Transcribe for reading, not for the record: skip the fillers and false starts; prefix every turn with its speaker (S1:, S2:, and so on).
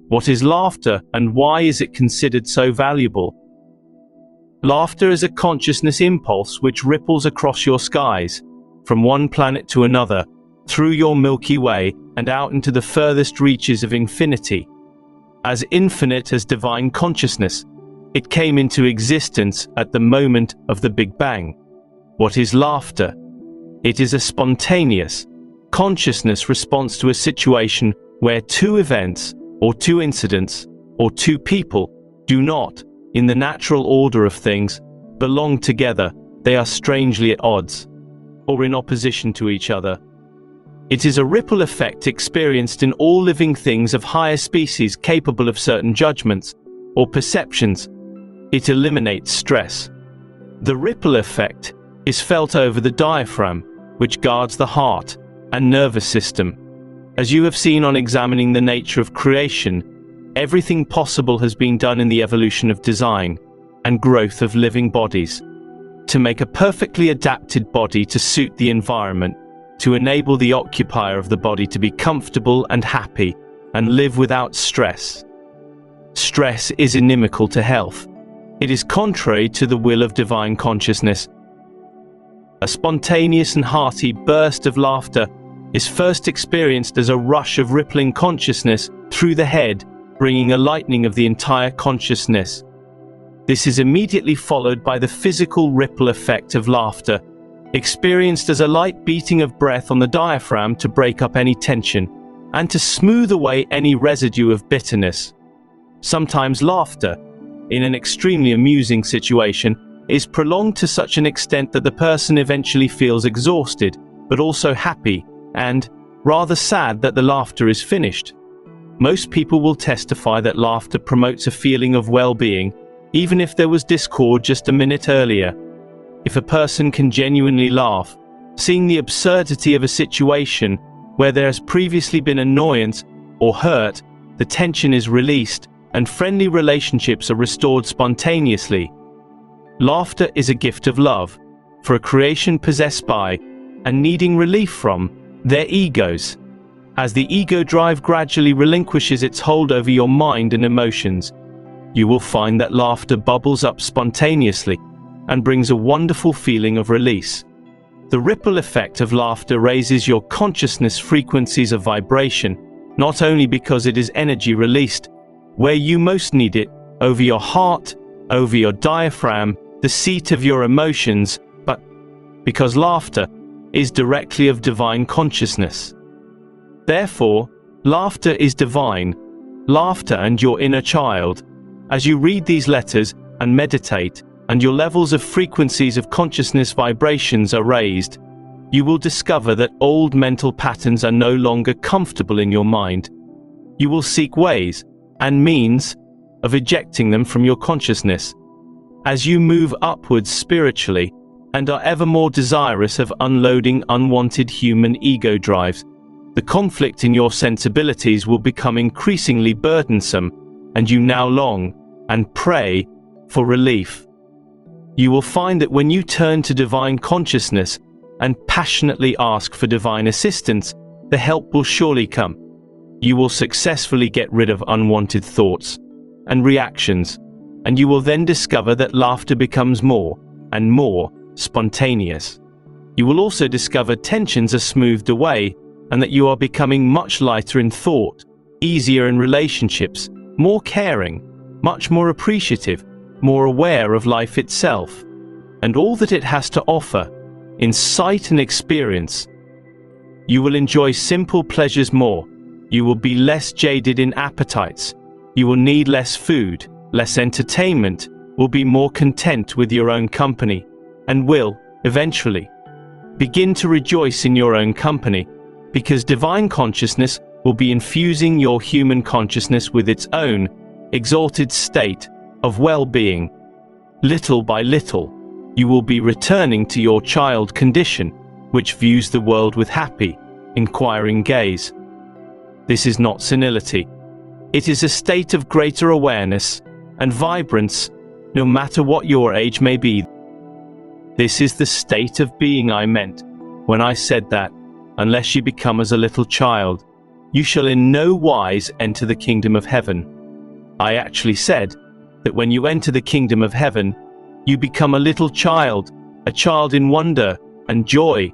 S1: What is laughter, and why is it considered so valuable? Laughter is a consciousness impulse which ripples across your skies, from one planet to another, through your Milky Way, and out into the furthest reaches of infinity. As infinite as divine consciousness, it came into existence at the moment of the Big Bang. What is laughter? It is a spontaneous, consciousness response to a situation where two events, or two incidents, or two people do not, in the natural order of things, belong together. They are strangely at odds, or in opposition to each other. It is a ripple effect experienced in all living things of higher species capable of certain judgments or perceptions. It eliminates stress. The ripple effect is felt over the diaphragm, which guards the heart and nervous system. As you have seen on examining the nature of creation, everything possible has been done in the evolution of design and growth of living bodies, to make a perfectly adapted body to suit the environment, to enable the occupier of the body to be comfortable and happy and live without stress. Stress is inimical to health. It is contrary to the will of divine consciousness. A spontaneous and hearty burst of laughter is first experienced as a rush of rippling consciousness through the head, bringing a lightening of the entire consciousness. This is immediately followed by the physical ripple effect of laughter, experienced as a light beating of breath on the diaphragm to break up any tension and to smooth away any residue of bitterness. Sometimes laughter, in an extremely amusing situation, is prolonged to such an extent that the person eventually feels exhausted, but also happy, and rather sad that the laughter is finished. Most people will testify that laughter promotes a feeling of well-being, even if there was discord just a minute earlier. If a person can genuinely laugh, seeing the absurdity of a situation where there has previously been annoyance or hurt, the tension is released and friendly relationships are restored spontaneously. Laughter is a gift of love, for a creation possessed by, and needing relief from, their egos. As the ego drive gradually relinquishes its hold over your mind and emotions, you will find that laughter bubbles up spontaneously and brings a wonderful feeling of release. The ripple effect of laughter raises your consciousness frequencies of vibration, not only because it is energy released where you most need it, over your heart, over your diaphragm, the seat of your emotions, but because laughter is directly of divine consciousness. Therefore, laughter is divine, laughter and your inner child. As you read these letters and meditate, and your levels of frequencies of consciousness vibrations are raised, you will discover that old mental patterns are no longer comfortable in your mind. You will seek ways and means of ejecting them from your consciousness. As you move upwards spiritually and are ever more desirous of unloading unwanted human ego drives, the conflict in your sensibilities will become increasingly burdensome, and you now long and pray for relief. You will find that when you turn to divine consciousness and passionately ask for divine assistance, the help will surely come. You will successfully get rid of unwanted thoughts and reactions, and you will then discover that laughter becomes more and more spontaneous. You will also discover tensions are smoothed away and that you are becoming much lighter in thought, easier in relationships, more caring, much more appreciative, more aware of life itself, and all that it has to offer, in sight and experience. You will enjoy simple pleasures more. You will be less jaded in appetites. You will need less food, less entertainment, will be more content with your own company, and will, eventually, begin to rejoice in your own company, because divine consciousness will be infusing your human consciousness with its own exalted state of well-being. Little by little, you will be returning to your child condition, which views the world with happy, inquiring gaze. This is not senility. It is a state of greater awareness and vibrance, no matter what your age may be. This is the state of being I meant when I said that, unless you become as a little child, you shall in no wise enter the kingdom of heaven. I actually said that when you enter the kingdom of heaven, you become a little child, a child in wonder and joy,